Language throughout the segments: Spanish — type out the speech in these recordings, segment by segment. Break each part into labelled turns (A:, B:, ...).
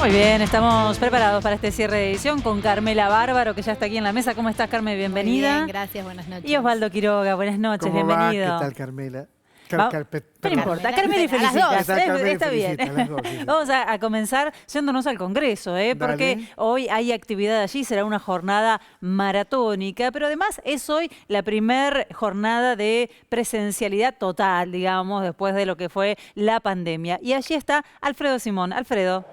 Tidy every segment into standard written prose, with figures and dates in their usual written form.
A: Muy bien, estamos preparados para este cierre de edición con Carmela Bárbaro, que ya está aquí en la mesa. ¿Cómo estás, Carmen? Bienvenida.
B: Muy bien, gracias, buenas noches.
A: Y Osvaldo Quiroga, buenas noches,
C: ¿Cómo
A: bienvenido.
C: va? ¿Qué tal, Carmela?
A: No importa, Carmela y felicitas, está bien. Vamos a comenzar yéndonos al Congreso, porque hoy hay actividad allí, será una jornada maratónica, pero además es hoy la primer jornada de presencialidad total, digamos, después de lo que fue la pandemia. Y allí está Alfredo Simón. Alfredo.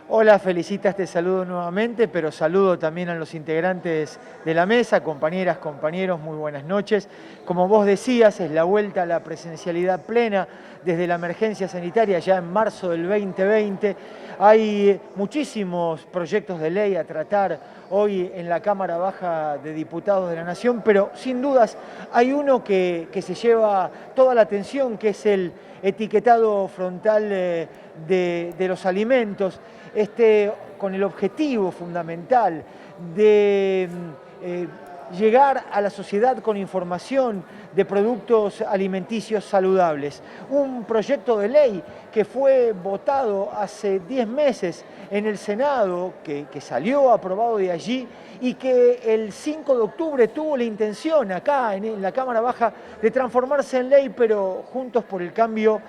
D: Hola, Felicitas, te saludo nuevamente, pero saludo también a los integrantes de la mesa, compañeras, compañeros, muy buenas noches. Como vos decías, es la vuelta a la presencialidad plena desde la emergencia sanitaria ya en marzo del 2020. Hay muchísimos proyectos de ley a tratar hoy en la Cámara Baja de Diputados de la Nación, pero sin dudas hay uno que se lleva toda la atención, que es el etiquetado frontal de los alimentos, con el objetivo fundamental de llegar a la sociedad con información de productos alimenticios saludables. Un proyecto de ley que fue votado hace 10 meses en el Senado, que salió aprobado de allí y que el 5 de octubre tuvo la intención acá en la Cámara Baja de transformarse en ley, pero Juntos por el Cambio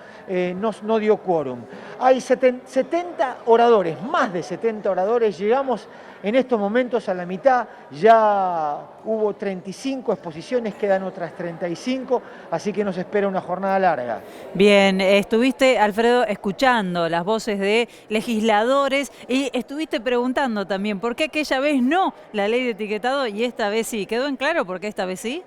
D: no dio quórum. Hay 70 oradores, más de 70 oradores, llegamos en estos momentos a la mitad, ya hubo 35 exposiciones, quedan otras 35, así que nos espera una jornada larga.
A: Bien, estuviste, Alfredo, escuchando las voces de legisladores y estuviste preguntando también por qué aquella vez no la ley de etiquetado y esta vez sí. ¿Quedó en claro por qué esta vez sí?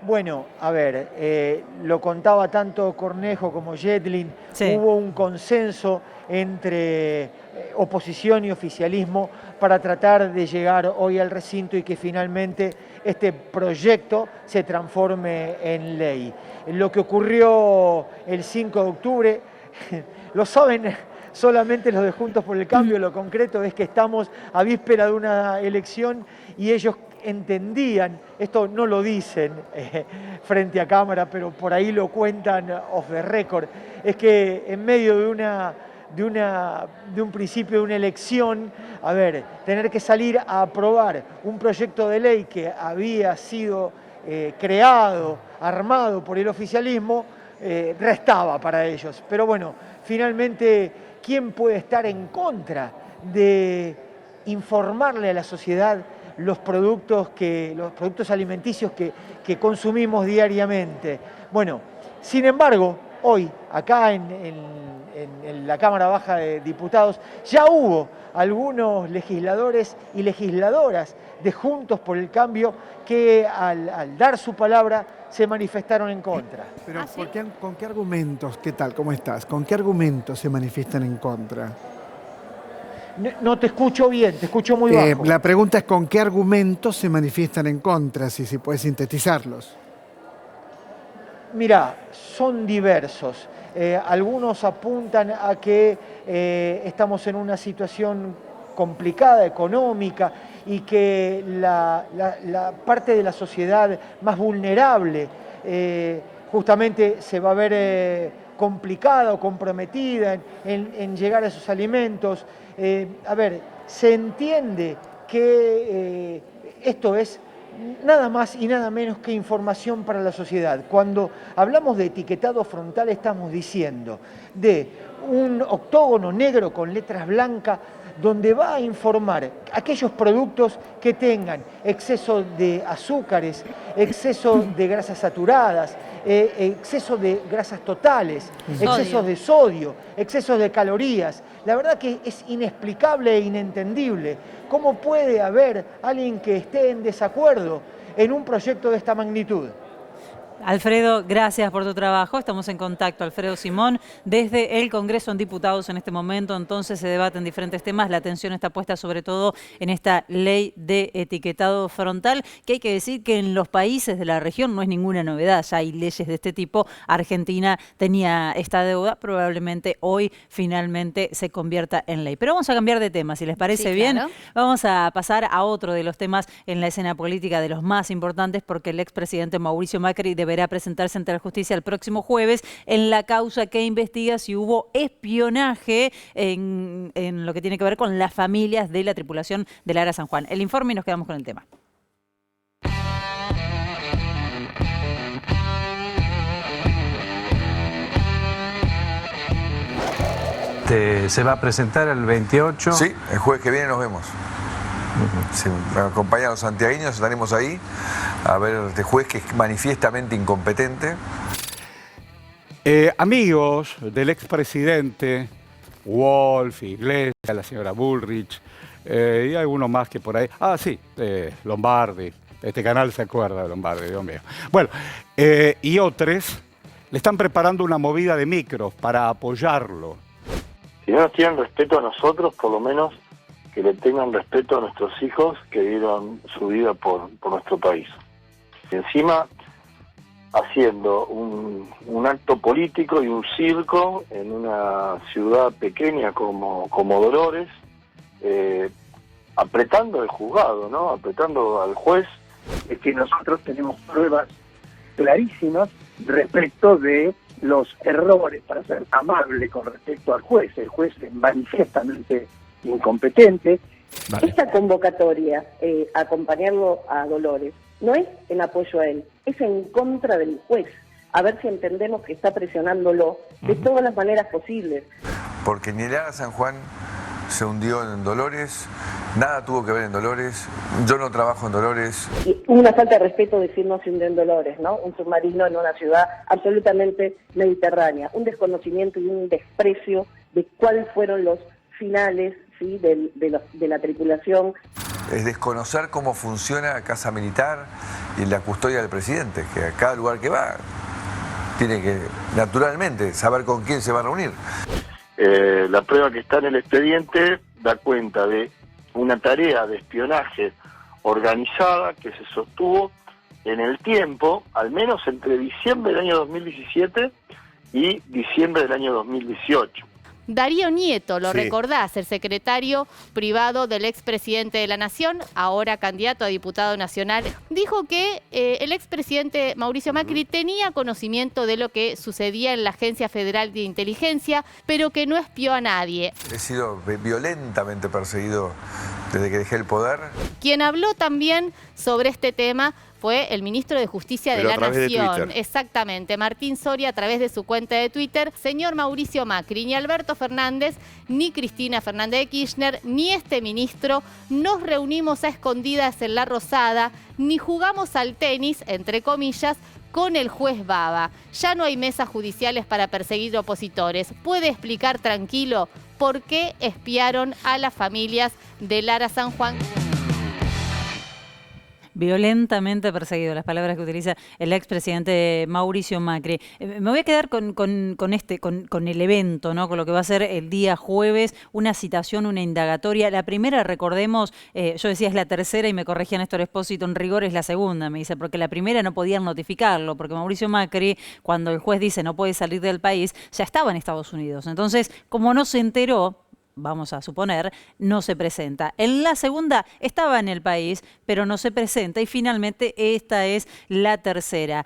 D: Bueno, a ver, lo contaba tanto Cornejo como Yedlin, sí. Hubo un consenso entre oposición y oficialismo para tratar de llegar hoy al recinto y que finalmente este proyecto se transforme en ley. Lo que ocurrió el 5 de octubre, lo saben solamente los de Juntos por el Cambio, lo concreto es que estamos a víspera de una elección y ellos entendían, esto no lo dicen frente a cámara, pero por ahí lo cuentan off the record, es que en medio de un principio de una elección, tener que salir a aprobar un proyecto de ley que había sido creado, armado por el oficialismo, restaba para ellos. Pero bueno, finalmente, ¿quién puede estar en contra de informarle a la sociedad los productos alimenticios que consumimos diariamente? Bueno, sin embargo, hoy, acá en la Cámara Baja de Diputados, ya hubo algunos legisladores y legisladoras de Juntos por el Cambio que al dar su palabra se manifestaron en contra.
C: Pero ¿sí? ¿Con qué argumentos? ¿Qué tal? ¿Cómo estás? ¿Con qué argumentos se manifiestan en contra?
D: No te escucho bien, te escucho muy bajo.
C: La pregunta es ¿con qué argumentos se manifiestan en contra? Si puedes sintetizarlos.
D: Mirá, son diversos. Algunos apuntan a que estamos en una situación complicada, económica, y que la parte de la sociedad más vulnerable justamente se va a ver complicada o comprometida en llegar a esos alimentos. Se entiende que esto es nada más y nada menos que información para la sociedad. Cuando hablamos de etiquetado frontal estamos diciendo de un octógono negro con letras blancas donde va a informar aquellos productos que tengan exceso de azúcares, exceso de grasas saturadas, exceso de grasas totales, excesos de sodio, excesos de calorías. La verdad que es inexplicable e inentendible. ¿Cómo puede haber alguien que esté en desacuerdo en un proyecto de esta magnitud?
A: Alfredo, gracias por tu trabajo. Estamos en contacto, Alfredo Simón, desde el Congreso en Diputados en este momento. Entonces se debaten diferentes temas. La atención está puesta sobre todo en esta ley de etiquetado frontal, que hay que decir que en los países de la región no es ninguna novedad. Ya hay leyes de este tipo. Argentina tenía esta deuda. Probablemente hoy finalmente se convierta en ley. Pero vamos a cambiar de tema, si les parece bien. Claro. Vamos a pasar a otro de los temas en la escena política, de los más importantes, porque el expresidente Mauricio Macri deberá presentarse ante la justicia el próximo jueves en la causa que investiga si hubo espionaje en lo que tiene que ver con las familias de la tripulación del ARA San Juan. El informe y nos quedamos con el tema.
B: ¿Se va a presentar el 28?
E: Sí, el jueves que viene nos vemos. Si me acompañan los santiagueños, estaremos ahí a ver este juez que es manifiestamente incompetente.
F: Amigos del expresidente Wolf, Iglesias, la señora Bullrich y algunos más que por ahí. Ah, sí, Lombardi. Este canal se acuerda de Lombardi, Dios mío. Bueno, y otros le están preparando una movida de micros para apoyarlo.
G: Si no nos tienen respeto a nosotros, por lo menos que le tengan respeto a nuestros hijos que dieron su vida por nuestro país. Y encima, haciendo un acto político y un circo en una ciudad pequeña como Dolores, apretando al juzgado, ¿no? Apretando al juez.
H: Es que nosotros tenemos pruebas clarísimas respecto de los errores, para ser amable con respecto al juez. El juez es manifiestamente incompetente.
F: Vale.
I: Esta convocatoria, acompañarlo a Dolores, no es en apoyo a él, es en contra del juez. A ver si entendemos que está presionándolo de todas las maneras posibles.
E: Porque ni el ARA San Juan se hundió en Dolores, nada tuvo que ver en Dolores, yo no trabajo en Dolores.
I: Y una falta de respeto decir no se hundió en Dolores, ¿no? Un submarino en una ciudad absolutamente mediterránea. Un desconocimiento y un desprecio de cuáles fueron los finales, ¿sí?, de la tripulación.
E: Es desconocer cómo funciona Casa Militar y la custodia del presidente, que a cada lugar que va tiene que, naturalmente, saber con quién se va a reunir.
G: La prueba que está en el expediente da cuenta de una tarea de espionaje organizada que se sostuvo en el tiempo, al menos entre diciembre del año 2017 y diciembre del año 2018.
J: Darío Nieto, lo
F: Sí.
J: recordás, el secretario privado del expresidente de la Nación, ahora candidato a diputado nacional, dijo que el expresidente Mauricio Macri tenía conocimiento de lo que sucedía en la Agencia Federal de Inteligencia, pero que no espió a nadie.
E: He sido violentamente perseguido desde que dejé el poder.
J: Quien habló también sobre este tema fue el ministro de Justicia de la Nación. Exactamente, Martín Soria, a través de su cuenta de Twitter. Señor Mauricio Macri, ni Alberto Fernández, ni Cristina Fernández de Kirchner, ni este ministro nos reunimos a escondidas en La Rosada, ni jugamos al tenis, entre comillas, con el juez Baba. Ya no hay mesas judiciales para perseguir opositores. ¿Puede explicar tranquilo por qué espiaron a las familias del ARA San Juan?
A: Violentamente perseguido, las palabras que utiliza el expresidente Mauricio Macri. Me voy a quedar con el evento, ¿no? Con lo que va a ser el día jueves, una citación, una indagatoria. La primera, recordemos, yo decía es la tercera y me corregía Néstor Espósito, en rigor es la segunda, me dice, porque la primera no podían notificarlo, porque Mauricio Macri, cuando el juez dice no puede salir del país, ya estaba en Estados Unidos. Entonces, como no se enteró, vamos a suponer, no se presenta. En la segunda estaba en el país, pero no se presenta y finalmente esta es la tercera.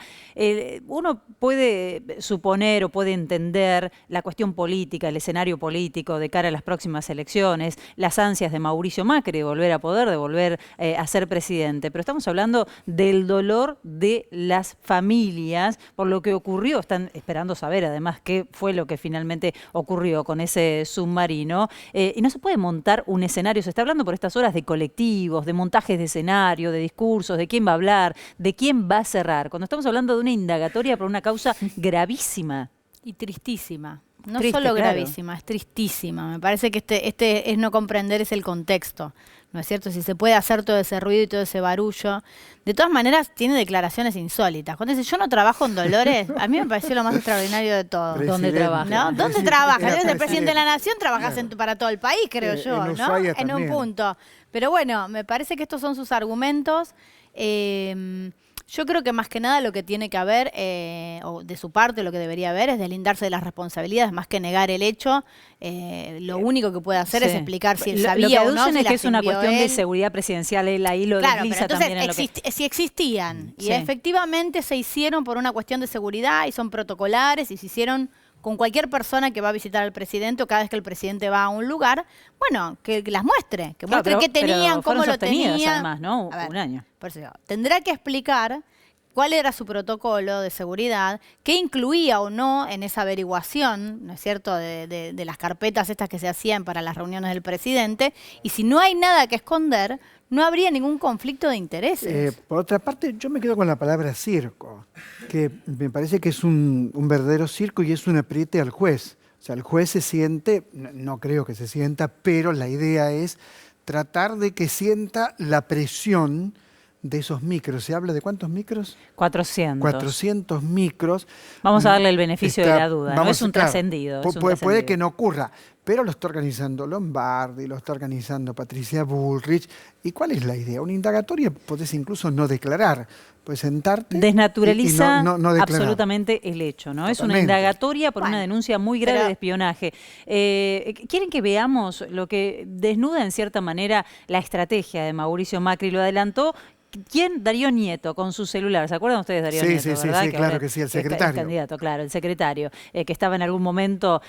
A: Uno puede suponer o puede entender la cuestión política, el escenario político de cara a las próximas elecciones, las ansias de Mauricio Macri de volver a poder, de volver a ser presidente, pero estamos hablando del dolor de las familias por lo que ocurrió. Están esperando saber además qué fue lo que finalmente ocurrió con ese submarino. Y no se puede montar un escenario, se está hablando por estas horas de colectivos, de montajes de escenario, de discursos, de quién va a hablar, de quién va a cerrar, cuando estamos hablando de una indagatoria por una causa gravísima.
K: Y tristísima. No
A: Triste,
K: solo
A: claro.
K: gravísima, es tristísima. Me parece que este es no comprender, es el contexto. ¿No es cierto? Si se puede hacer todo ese ruido y todo ese barullo. De todas maneras, tiene declaraciones insólitas. Cuando dice, yo no trabajo en Dolores, a mí me pareció lo más extraordinario de todo.
A: ¿Dónde trabaja?
K: ¿No? ¿Dónde trabajas? Eres el presidente de la Nación, trabajas para todo el país, creo yo,
C: en
K: ¿no?
C: Ushuaia
K: En un
C: también.
K: punto. Pero bueno, me parece que estos son sus argumentos. Yo creo que más que nada lo que tiene que haber, o de su parte lo que debería haber, es deslindarse de las responsabilidades, más que negar el hecho. Lo único que puede hacer es explicar si él sabía o no.
A: Lo que aducen es que es una cuestión de seguridad presidencial, él ahí lo desliza también en lo que...
K: Si existían, y efectivamente se hicieron por una cuestión de seguridad, y son protocolares, y se hicieron con cualquier persona que va a visitar al presidente o cada vez que el presidente va a un lugar, bueno, que las muestre, que muestre qué tenían, cómo lo tenían.
A: Además, ¿no? Un año.
K: Por eso, tendrá que explicar cuál era su protocolo de seguridad, qué incluía o no en esa averiguación, ¿no es cierto?, de las carpetas estas que se hacían para las reuniones del presidente, y si no hay nada que esconder, no habría ningún conflicto de intereses.
C: Por otra parte, yo me quedo con la palabra circo, que me parece que es un verdadero circo y es un apriete al juez. O sea, el juez se siente, no creo que se sienta, pero la idea es tratar de que sienta la presión de esos micros. ¿Se habla de cuántos micros?
A: 400.
C: 400 micros.
A: Vamos a darle el beneficio de la duda, no es un trascendido.
C: Puede que no ocurra, pero lo está organizando Lombardi, lo está organizando Patricia Bullrich. ¿Y cuál es la idea? Una indagatoria podés incluso no declarar, puedes sentarte.
A: Desnaturaliza
C: y no
A: absolutamente el hecho, ¿no?
C: Totalmente.
A: Es una indagatoria por una denuncia muy grave de espionaje. ¿Quieren que veamos lo que desnuda en cierta manera la estrategia de Mauricio Macri? Lo adelantó. ¿Quién? Darío Nieto, con su celular. ¿Se acuerdan ustedes de Darío Nieto?
C: Sí, claro que sí, el secretario.
A: El candidato, claro, el secretario, que estaba en algún momento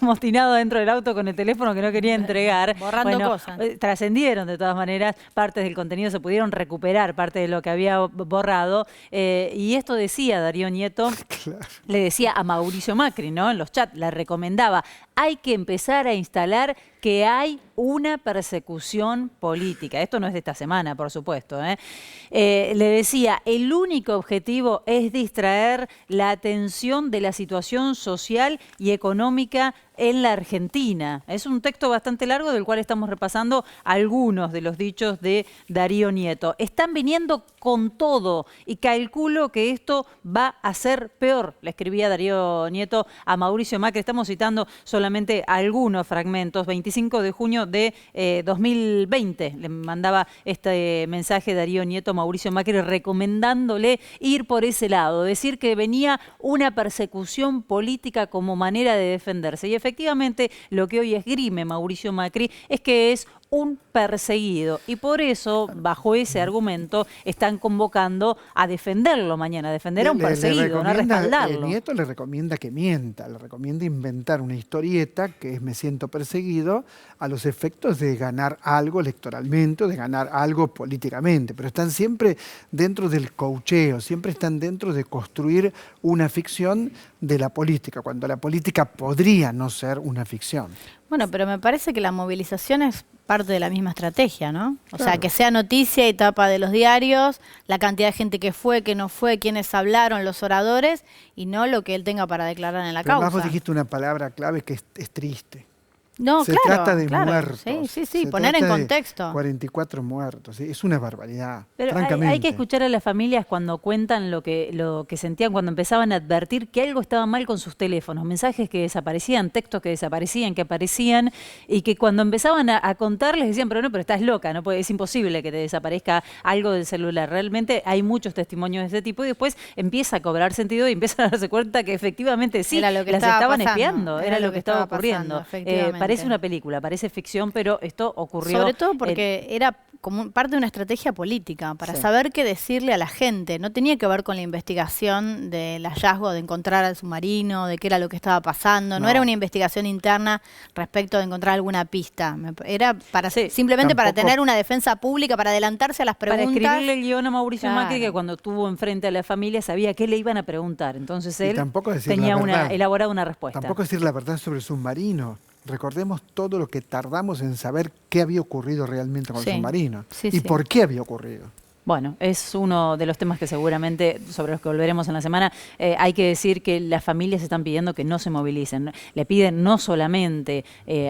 A: amotinado dentro del auto con el teléfono que no quería entregar.
K: Borrando cosas.
A: Trascendieron de todas maneras partes del contenido, se pudieron recuperar parte de lo que había borrado. Y esto decía Darío Nieto, claro. Le decía a Mauricio Macri, ¿no? En los chats, le recomendaba, hay que empezar a instalar que hay una persecución política. Esto no es de esta semana, por supuesto. Le decía, el único objetivo es distraer la atención de la situación social y económica en la Argentina. Es un texto bastante largo del cual estamos repasando algunos de los dichos de Darío Nieto. Están viniendo con todo y calculo que esto va a ser peor, le escribía Darío Nieto a Mauricio Macri. Estamos citando solamente algunos fragmentos. 25 de junio de 2020 le mandaba este mensaje Darío Nieto a Mauricio Macri recomendándole ir por ese lado, decir que venía una persecución política como manera de defenderse. Y efectivamente lo que hoy esgrime Mauricio Macri es que es un perseguido y por eso, bajo ese argumento, están convocando a defenderlo mañana, a defender a un perseguido, no a respaldarlo.
C: Nieto le recomienda que mienta, le recomienda inventar una historieta que es me siento perseguido a los efectos de ganar algo electoralmente o de ganar algo políticamente, pero están siempre dentro del coacheo, siempre están dentro de construir una ficción de la política, cuando la política podría no ser una ficción.
K: Bueno, pero me parece que la movilización es parte de la misma estrategia, ¿no? O sea, que sea noticia y tapa de los diarios, la cantidad de gente que fue, que no fue, quienes hablaron, los oradores, y no lo que él tenga para declarar en la causa.
C: Además vos dijiste una palabra clave que es triste.
K: No,
C: se trata de muertos.
K: Sí, poner en contexto.
C: 44 muertos, ¿sí? Es una barbaridad,
A: pero
C: francamente.
A: Hay que escuchar a las familias cuando cuentan lo que sentían, cuando empezaban a advertir que algo estaba mal con sus teléfonos, mensajes que desaparecían, textos que desaparecían, que aparecían, y que cuando empezaban a contarles decían, pero estás loca, no es imposible que te desaparezca algo del celular. Realmente hay muchos testimonios de este tipo y después empieza a cobrar sentido y empiezan a darse cuenta que efectivamente sí, las estaban espiando, era lo que estaba ocurriendo. Parece una película, parece ficción, pero esto ocurrió.
K: Sobre todo porque era como parte de una estrategia política, para saber qué decirle a la gente. No tenía que ver con la investigación del hallazgo de encontrar al submarino, de qué era lo que estaba pasando. No era una investigación interna respecto de encontrar alguna pista. Era para simplemente para tener una defensa pública, para adelantarse a las preguntas.
A: Para escribirle el guión a Mauricio Macri, que cuando estuvo enfrente a la familia sabía qué le iban a preguntar. Entonces él tenía elaborada una respuesta.
C: Tampoco decir la verdad sobre el submarino. Recordemos todo lo que tardamos en saber qué había ocurrido realmente con el submarino y por qué había ocurrido.
A: Bueno, es uno de los temas que seguramente, sobre los que volveremos en la semana. Hay que decir que las familias están pidiendo que no se movilicen. Le piden no solamente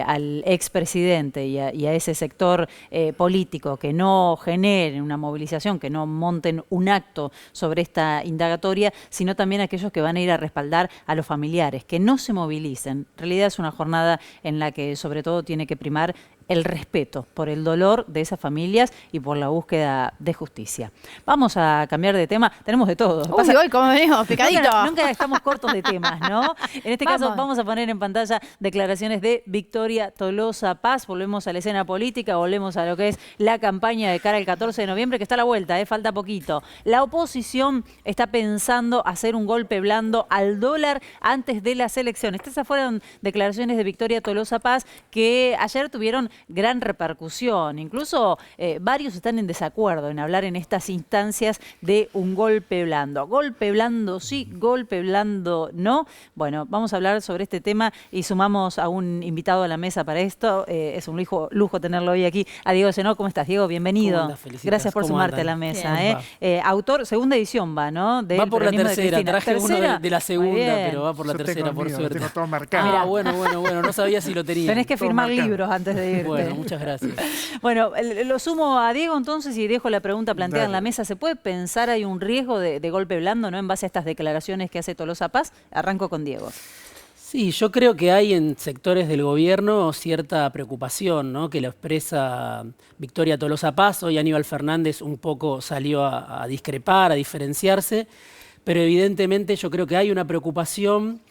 A: al expresidente y a ese sector político que no generen una movilización, que no monten un acto sobre esta indagatoria, sino también a aquellos que van a ir a respaldar a los familiares, que no se movilicen. En realidad es una jornada en la que sobre todo tiene que primar el respeto por el dolor de esas familias y por la búsqueda de justicia. Vamos a cambiar de tema. Tenemos de todo.
K: Uy, ¿cómo venimos? Picadito.
A: Nunca estamos cortos de temas, ¿no? En este caso vamos a poner en pantalla declaraciones de Victoria Tolosa Paz. Volvemos a la escena política, volvemos a lo que es la campaña de cara al 14 de noviembre, que está a la vuelta, falta poquito. La oposición está pensando hacer un golpe blando al dólar antes de las elecciones. Estas fueron declaraciones de Victoria Tolosa Paz que ayer tuvieron gran repercusión. Incluso varios están en desacuerdo en hablar en estas instancias de un golpe blando. Golpe blando sí, golpe blando no. Bueno, vamos a hablar sobre este tema y sumamos a un invitado a la mesa para esto. Es un lujo tenerlo hoy aquí. A Diego Senó. ¿Cómo estás, Diego? Bienvenido. Gracias por sumarte a la mesa. Autor, segunda edición va, ¿no?
L: Va por la tercera. Traje uno de la segunda, pero va por la tercera, por suerte.
C: Tengo todo marcado.
L: Bueno, no sabía si lo tenía.
A: Tenés que firmar libros antes de irte.
L: Bueno, muchas gracias.
A: Bueno, lo sumo a Diego entonces y dejo la pregunta planteada en la mesa. ¿Se puede pensar hay un riesgo de golpe blando, ¿no? En base a estas declaraciones que hace Tolosa Paz? Arranco con Diego.
L: Sí, yo creo que hay en sectores del gobierno cierta preocupación, ¿no? Que lo expresa Victoria Tolosa Paz. Hoy Aníbal Fernández un poco salió a discrepar, a diferenciarse, pero evidentemente yo creo que hay una preocupación.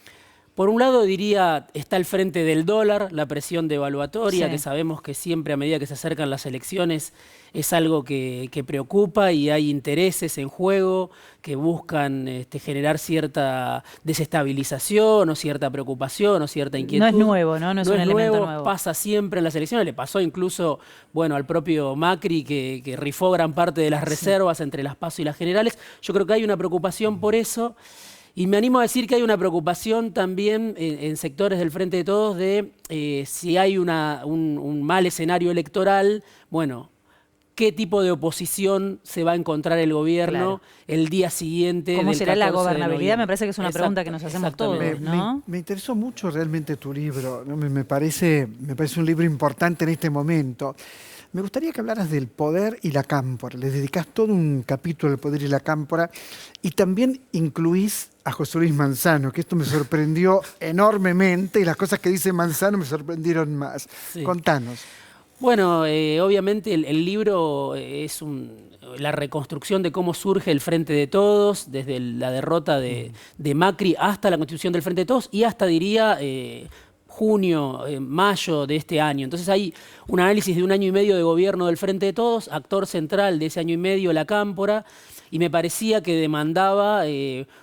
L: Por un lado, diría, está el frente del dólar, la presión devaluatoria, que sabemos que siempre a medida que se acercan las elecciones es algo que preocupa y hay intereses en juego que buscan generar cierta desestabilización o cierta preocupación o cierta inquietud.
A: No es nuevo, ¿no? No es un elemento nuevo.
L: Pasa siempre en las elecciones. Le pasó incluso, al propio Macri que rifó gran parte de las reservas entre las PASO y las generales. Yo creo que hay una preocupación por eso. Y me animo a decir que hay una preocupación también en sectores del Frente de Todos de si hay un mal escenario electoral, qué tipo de oposición se va a encontrar el gobierno el día siguiente.
A: ¿Cómo será la gobernabilidad? Me parece que es una pregunta que nos hacemos todos, ¿no?
C: Me interesó mucho realmente tu libro, ¿no? Me parece un libro importante en este momento. Me gustaría que hablaras del poder y la cámpora. Le dedicás todo un capítulo al poder y la cámpora y también incluís a José Luis Manzano, que esto me sorprendió enormemente y las cosas que dice Manzano me sorprendieron más. Sí. Contanos.
L: Bueno, obviamente el libro es la reconstrucción de cómo surge el Frente de Todos, desde la derrota de Macri hasta la constitución del Frente de Todos y hasta, diría, junio, mayo de este año. Entonces hay un análisis de un año y medio de gobierno del Frente de Todos, actor central de ese año y medio, la cámpora, y me parecía que demandaba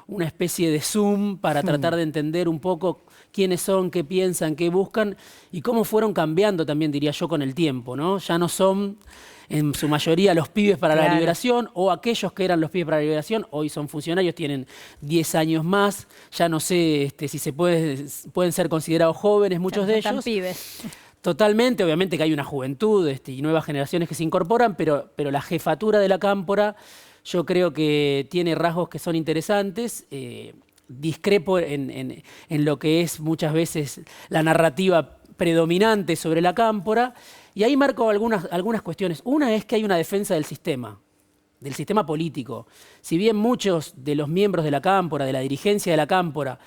L: una especie de zoom para tratar de entender un poco quiénes son, qué piensan, qué buscan y cómo fueron cambiando también, diría yo, con el tiempo, ¿no? Ya no son en su mayoría los pibes para la liberación o aquellos que eran los pibes para la liberación, hoy son funcionarios, tienen 10 años más, ya no sé si pueden ser considerados jóvenes muchos de ellos.
K: Pibes.
L: Totalmente, obviamente que hay una juventud y nuevas generaciones que se incorporan, pero la jefatura de la cámpora yo creo que tiene rasgos que son interesantes. Discrepo en lo que es muchas veces la narrativa predominante sobre la cámpora, y ahí marco algunas cuestiones. Una es que hay una defensa del sistema político. Si bien muchos de los miembros de la cámpora, de la dirigencia de la cámpora,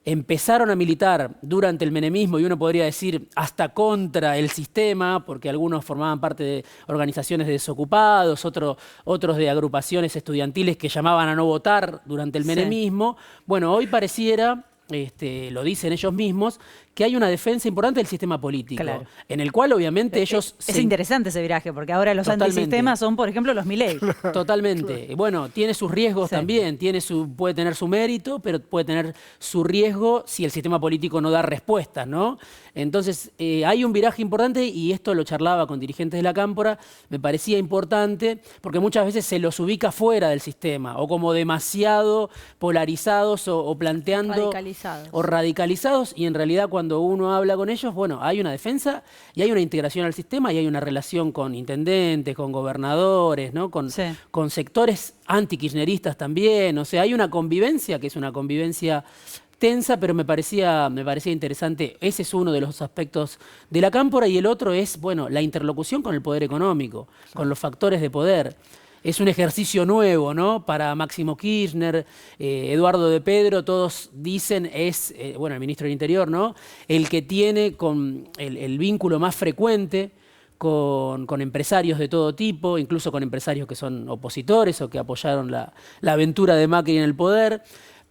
L: empezaron a militar durante el menemismo y uno podría decir hasta contra el sistema, porque algunos formaban parte de organizaciones de desocupados, otros de agrupaciones estudiantiles que llamaban a no votar durante el menemismo. Bueno, hoy pareciera, lo dicen ellos mismos, que hay una defensa importante del sistema político, en el cual obviamente ellos...
A: Es interesante ese viraje, porque ahora los antisistemas son, por ejemplo, los Milei.
L: Totalmente. Bueno, tiene sus riesgos también, puede tener su mérito, pero puede tener su riesgo si el sistema político no da respuestas, ¿no? Entonces, hay un viraje importante y esto lo charlaba con dirigentes de la cámpora, me parecía importante, porque muchas veces se los ubica fuera del sistema, o como demasiado polarizados o planteando... radicalizados, y en realidad cuando uno habla con ellos, hay una defensa y hay una integración al sistema y hay una relación con intendentes, con gobernadores, ¿no? con sectores anti-kirchneristas también. O sea, hay una convivencia que es una convivencia tensa, pero me parecía interesante. Ese es uno de los aspectos de la cámpora, y el otro es, la interlocución con el poder económico, con los factores de poder. Es un ejercicio nuevo, ¿no? Para Máximo Kirchner, Eduardo de Pedro, todos dicen el ministro del Interior, ¿no? El que tiene con el vínculo más frecuente con empresarios de todo tipo, incluso con empresarios que son opositores o que apoyaron la aventura de Macri en el poder.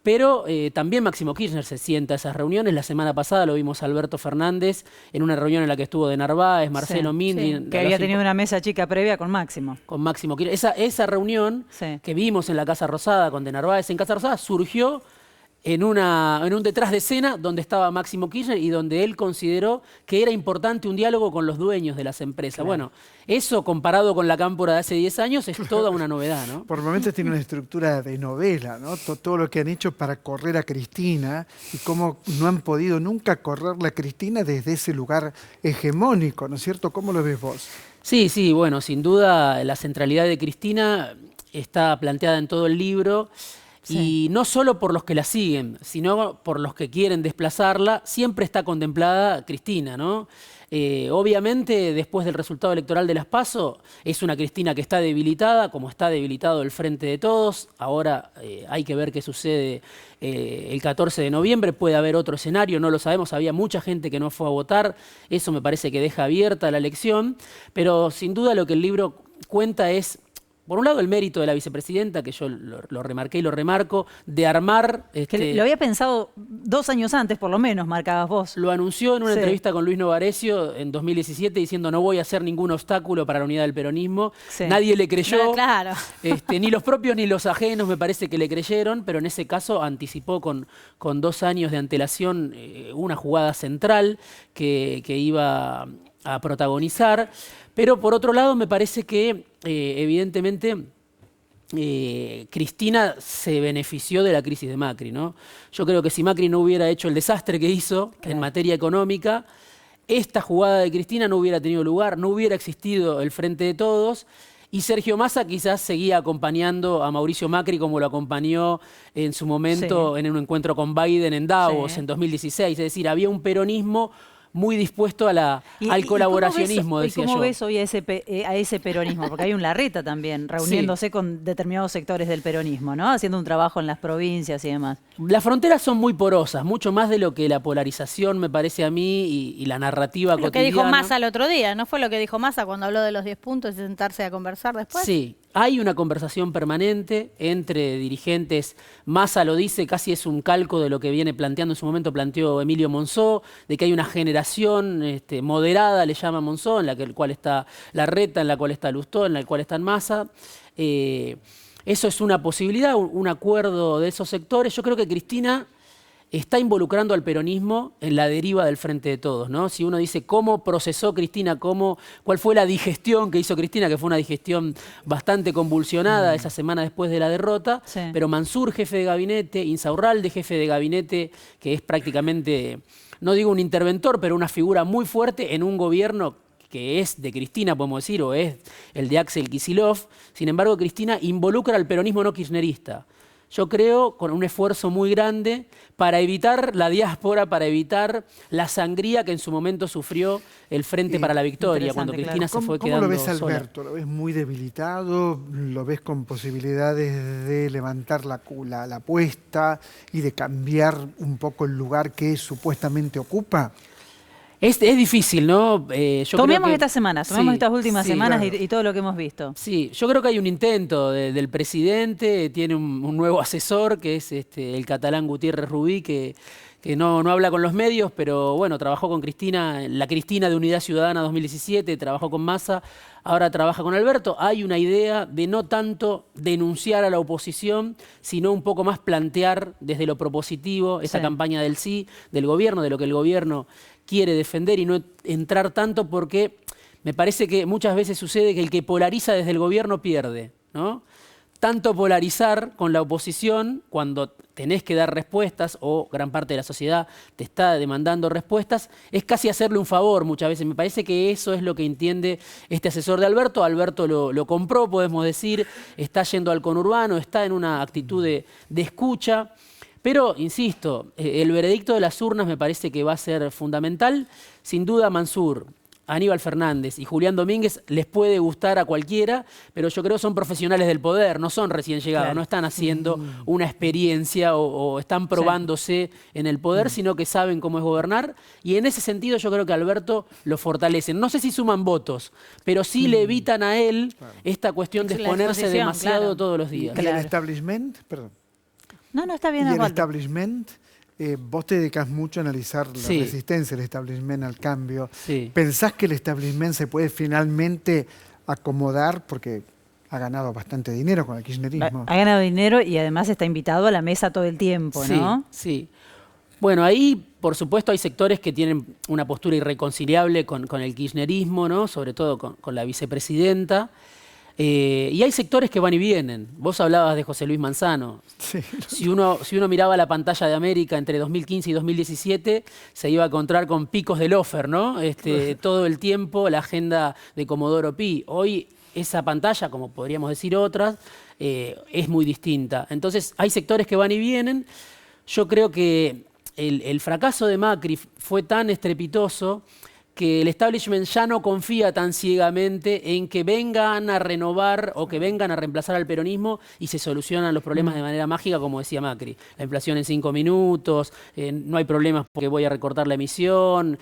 L: Pero también Máximo Kirchner se sienta a esas reuniones. La semana pasada lo vimos a Alberto Fernández en una reunión en la que estuvo de Narváez, Marcelo Mindri.
A: Sí, que había tenido una mesa chica previa con Máximo.
L: Con Máximo Kirchner. Esa reunión que vimos en la Casa Rosada con de Narváez en Casa Rosada surgió en un detrás de escena donde estaba Máximo Kirchner y donde él consideró que era importante un diálogo con los dueños de las empresas. Claro. Bueno, eso comparado con la Cámpora de hace 10 años es toda una novedad, ¿no?
C: Por momentos tiene una estructura de novela, ¿no? Todo lo que han hecho para correr a Cristina y cómo no han podido nunca correrla a Cristina desde ese lugar hegemónico, ¿no es cierto? ¿Cómo lo ves vos?
L: Sí, sí, bueno, sin duda la centralidad de Cristina está planteada en todo el libro. Sí. Y no solo por los que la siguen, sino por los que quieren desplazarla, siempre está contemplada Cristina, ¿no? Obviamente, después del resultado electoral de las PASO, es una Cristina que está debilitada, como está debilitado el Frente de Todos. Ahora hay que ver qué sucede el 14 de noviembre. Puede haber otro escenario, no lo sabemos. Había mucha gente que no fue a votar. Eso me parece que deja abierta la elección. Pero sin duda lo que el libro cuenta es, por un lado, el mérito de la vicepresidenta, que yo lo remarqué y lo remarco, de armar...
A: Que lo había pensado 2 años antes, por lo menos, marcabas vos.
L: Lo anunció en una entrevista con Luis Novarecio en 2017, diciendo no voy a hacer ningún obstáculo para la unidad del peronismo. Sí. Nadie le creyó.
K: No, claro.
L: Ni los propios ni los ajenos me parece que le creyeron, pero en ese caso anticipó con 2 años de antelación una jugada central que iba a protagonizar. Pero por otro lado me parece que evidentemente Cristina se benefició de la crisis de Macri, ¿no? Yo creo que si Macri no hubiera hecho el desastre que hizo en materia económica, esta jugada de Cristina no hubiera tenido lugar, no hubiera existido el Frente de Todos. Y Sergio Massa quizás seguía acompañando a Mauricio Macri como lo acompañó en su momento en un encuentro con Biden en Davos en 2016. Es decir, había un peronismo muy dispuesto al colaboracionismo, decía yo.
A: ¿Y cómo ves hoy a ese peronismo? Porque hay un Larreta también, reuniéndose con determinados sectores del peronismo, ¿no? Haciendo un trabajo en las provincias y demás.
L: Las fronteras son muy porosas, mucho más de lo que la polarización, me parece a mí, y la narrativa cotidiana.
K: Lo que dijo Massa el otro día, ¿no fue lo que dijo Massa cuando habló de los 10 puntos y sentarse a conversar después?
L: Sí. Hay una conversación permanente entre dirigentes. Massa lo dice, casi es un calco de lo que viene planteando, en su momento planteó Emilio Monzó, de que hay una generación moderada, le llama Monzó, en la cual está Larreta, en la cual está Lustó, en la cual está Massa. Eso es una posibilidad, un acuerdo de esos sectores. Yo creo que Cristina está involucrando al peronismo en la deriva del Frente de Todos, ¿no? Si uno dice cómo procesó Cristina, cuál fue la digestión que hizo Cristina, que fue una digestión bastante convulsionada esa semana después de la derrota, pero Mansur, jefe de gabinete, Insaurralde, jefe de gabinete, que es prácticamente, no digo un interventor, pero una figura muy fuerte en un gobierno que es de Cristina, podemos decir, o es el de Axel Kicillof. Sin embargo, Cristina involucra al peronismo no kirchnerista. Yo creo, con un esfuerzo muy grande para evitar la diáspora, para evitar la sangría que en su momento sufrió el Frente para la Victoria, cuando Cristina se fue quedando
C: sola. ¿Cómo lo ves, Alberto?
L: Sola.
C: ¿Lo ves muy debilitado? ¿Lo ves con posibilidades de levantar la apuesta y de cambiar un poco el lugar que supuestamente ocupa?
L: Es difícil, ¿no?
A: Tomemos estas semanas, tomemos estas últimas semanas y todo lo que hemos visto.
L: Sí, yo creo que hay un intento del presidente, tiene un nuevo asesor, que es el catalán Gutiérrez Rubí, que no habla con los medios, pero bueno, trabajó con Cristina, la Cristina de Unidad Ciudadana 2017, trabajó con Massa, ahora trabaja con Alberto. Hay una idea de no tanto denunciar a la oposición, sino un poco más plantear desde lo propositivo esa campaña del sí, del gobierno, de lo que el gobierno quiere defender y no entrar tanto, porque me parece que muchas veces sucede que el que polariza desde el gobierno pierde, ¿no? Tanto polarizar con la oposición cuando tenés que dar respuestas o gran parte de la sociedad te está demandando respuestas, es casi hacerle un favor muchas veces. Me parece que eso es lo que entiende este asesor de Alberto. Alberto lo compró, podemos decir, está yendo al conurbano, está en una actitud de escucha. Pero, insisto, el veredicto de las urnas me parece que va a ser fundamental. Sin duda, Mansur Aníbal Fernández y Julián Domínguez les puede gustar a cualquiera, pero yo creo que son profesionales del poder, no son recién llegados, no están haciendo una experiencia o están probándose en el poder, sino que saben cómo es gobernar, y en ese sentido yo creo que Alberto lo fortalecen. No sé si suman votos, pero sí le evitan a él esta cuestión de exponerse demasiado todos los días.
C: ¿Y el establishment? Perdón.
A: No, está bien.
C: ¿Y el establishment? Vos te dedicas mucho a analizar la resistencia del establishment al cambio. ¿Pensás que el establishment se puede finalmente acomodar? Porque ha ganado bastante dinero con el kirchnerismo.
A: Ha ganado dinero y además está invitado a la mesa todo el tiempo, ¿no?
L: Sí. Bueno, ahí, por supuesto, hay sectores que tienen una postura irreconciliable con el kirchnerismo, ¿no? Sobre todo con la vicepresidenta. Y hay sectores que van y vienen. Vos hablabas de José Luis Manzano.
C: Sí.
L: Si uno miraba la pantalla de América entre 2015 y 2017, se iba a encontrar con picos de Lofer, ¿no? Todo el tiempo la agenda de Comodoro Pi. Hoy esa pantalla, como podríamos decir otras, es muy distinta. Entonces hay sectores que van y vienen. Yo creo que el fracaso de Macri fue tan estrepitoso que el establishment ya no confía tan ciegamente en que vengan a renovar o que vengan a reemplazar al peronismo y se solucionan los problemas de manera mágica, como decía Macri. La inflación en 5 minutos, no hay problemas porque voy a recortar la emisión,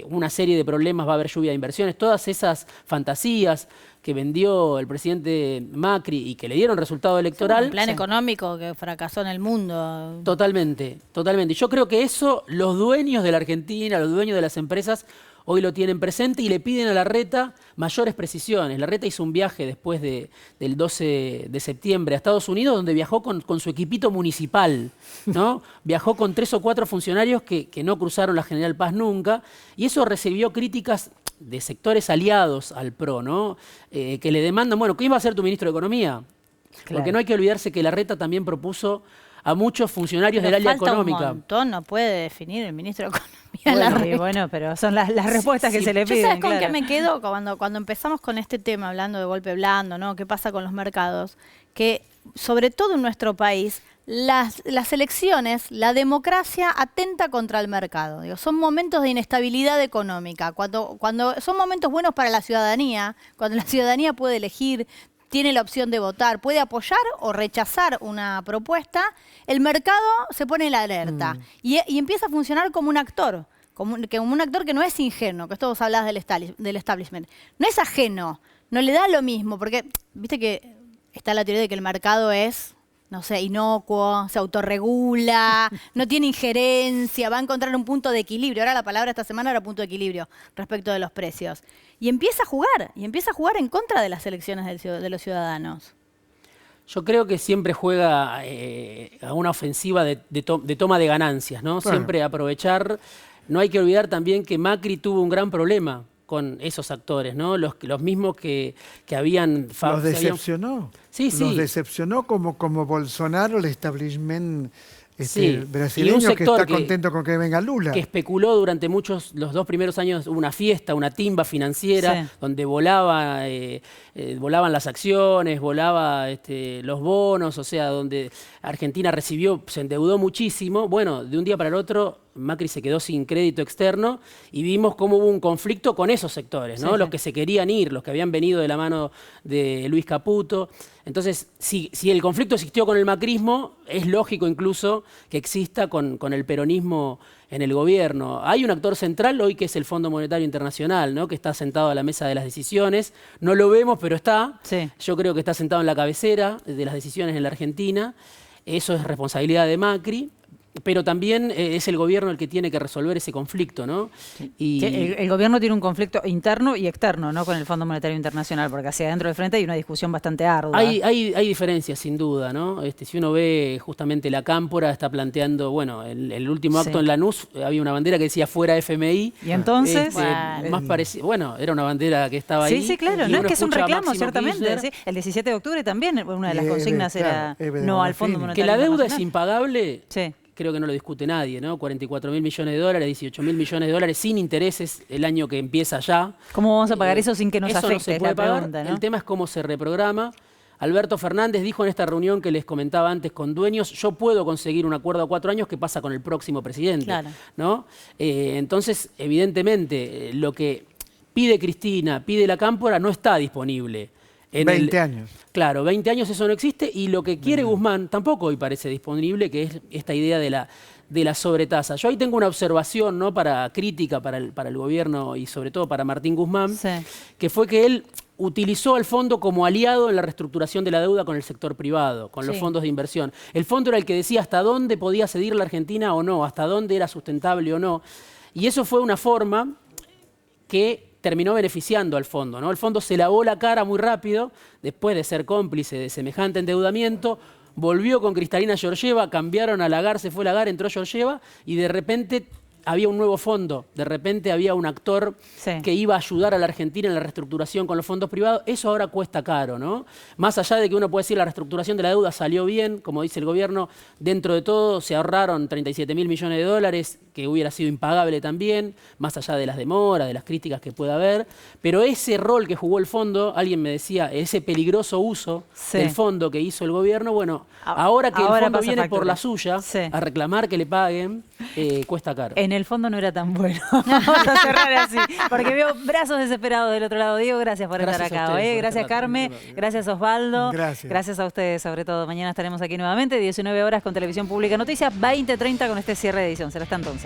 L: una serie de problemas, va a haber lluvia de inversiones, todas esas fantasías que vendió el presidente Macri y que le dieron resultado electoral.
K: Un plan económico que fracasó en el mundo.
L: Totalmente. Y yo creo que eso los dueños de la Argentina, los dueños de las empresas, hoy lo tienen presente y le piden a Larreta mayores precisiones. Larreta hizo un viaje después del 12 de septiembre a Estados Unidos, donde viajó con su equipito municipal, ¿no? Viajó con 3 o 4 funcionarios que no cruzaron la General Paz nunca, y eso recibió críticas de sectores aliados al PRO, ¿no? Que le demandan, bueno, ¿quién va a ser tu ministro de Economía? Porque no hay que olvidarse que Larreta también propuso a muchos funcionarios del área económica.
K: Un montón, no puede definir el ministro de Economía.
A: Bueno, pero son las respuestas que se le piden.
K: ¿Yo sabes con qué me quedo? Cuando empezamos con este tema, hablando de golpe blando, ¿no? ¿Qué pasa con los mercados? Que, sobre todo en nuestro país, las elecciones, la democracia atenta contra el mercado. Digo, son momentos de inestabilidad económica. Cuando son momentos buenos para la ciudadanía, cuando la ciudadanía puede elegir, tiene la opción de votar, puede apoyar o rechazar una propuesta, el mercado se pone en la alerta y empieza a funcionar como un actor, como un actor que no es ingenuo, que esto vos hablás del establishment, no es ajeno, no le da lo mismo, porque viste que está la teoría de que el mercado es, no sé, inocuo, se autorregula, no tiene injerencia, va a encontrar un punto de equilibrio. Ahora la palabra esta semana era punto de equilibrio respecto de los precios. Y empieza a jugar en contra de las elecciones de los ciudadanos.
L: Yo creo que siempre juega a una ofensiva de toma de ganancias, ¿no? Claro. Siempre aprovechar. No hay que olvidar también que Macri tuvo un gran problema con esos actores, ¿no? Los mismos que habían...
C: ¿Los decepcionó?
L: Sí.
C: Los decepcionó como Bolsonaro, el establishment
L: brasileño
C: que está contento con que venga Lula.
L: Que especuló durante los 2 primeros años, una fiesta, una timba financiera, donde volaban las acciones, volaban los bonos, o sea, donde Argentina se endeudó muchísimo. Bueno, de un día para el otro Macri se quedó sin crédito externo y vimos cómo hubo un conflicto con esos sectores, ¿no? Los que se querían ir, los que habían venido de la mano de Luis Caputo. Entonces, si el conflicto existió con el macrismo, es lógico incluso que exista con el peronismo en el gobierno. Hay un actor central hoy que es el Fondo Monetario Internacional, ¿no? Que está sentado a la mesa de las decisiones. No lo vemos, pero está. Yo creo que está sentado en la cabecera de las decisiones en la Argentina. Eso es responsabilidad de Macri. Pero también es el gobierno el que tiene que resolver ese conflicto, ¿no?
A: Y el gobierno tiene un conflicto interno y externo, ¿no? Con el Fondo Monetario Internacional, porque hacia adentro del frente hay una discusión bastante ardua.
L: Hay diferencias, sin duda, ¿no? Si uno ve justamente la Cámpora, está planteando, bueno, el último acto en Lanús, había una bandera que decía fuera FMI.
A: Y entonces...
L: más parecido, bueno, era una bandera que estaba ahí.
A: Sí, claro, no es que es un reclamo, ciertamente. ¿Sí? El 17 de octubre también, una de las consignas era no al Fondo Monetario
L: Internacional. Que la deuda
A: es
L: impagable... Creo que no lo discute nadie, ¿no? 44.000 millones de dólares, 18.000 millones de dólares sin intereses el año que empieza ya.
A: ¿Cómo vamos a pagar eso sin que nos afecte?
L: No se puede pagar. ¿No? El tema es cómo se reprograma. Alberto Fernández dijo en esta reunión que les comentaba antes con dueños, yo puedo conseguir un acuerdo a 4 años que pasa con el próximo presidente, ¿no? Entonces, evidentemente, lo que pide Cristina, pide la Cámpora, no está disponible.
C: 20 años.
L: Claro, 20 años eso no existe, y lo que quiere Guzmán tampoco hoy parece disponible, que es esta idea de la sobretasa. Yo ahí tengo una observación, ¿no?, crítica para el gobierno y sobre todo para Martín Guzmán, que fue que él utilizó al fondo como aliado en la reestructuración de la deuda con el sector privado, con los fondos de inversión. El fondo era el que decía hasta dónde podía ceder la Argentina o no, hasta dónde era sustentable o no. Y eso fue una forma que terminó beneficiando al fondo, ¿no? El fondo se lavó la cara muy rápido, después de ser cómplice de semejante endeudamiento, volvió con Cristalina Georgieva, cambiaron a Lagarde, se fue Lagarde, entró Georgieva, y de repente había un nuevo fondo, de repente había un actor que iba a ayudar a la Argentina en la reestructuración con los fondos privados. Eso ahora cuesta caro, ¿no? Más allá de que uno puede decir la reestructuración de la deuda salió bien, como dice el gobierno, dentro de todo se ahorraron 37.000 millones de dólares, que hubiera sido impagable también, más allá de las demoras, de las críticas que pueda haber. Pero ese rol que jugó el fondo, alguien me decía, ese peligroso uso del fondo que hizo el gobierno, bueno, ahora que el fondo viene por la suya a reclamar que le paguen, cuesta caro.
A: En el fondo no era tan bueno. Vamos a cerrar así, porque veo brazos desesperados del otro lado. Diego, gracias por estar acá. Gracias, Carmen. Gracias, Osvaldo. Gracias a ustedes, sobre todo. Mañana estaremos aquí nuevamente, 19 horas con Televisión Pública Noticias, 20:30 con este cierre de edición. Será hasta entonces.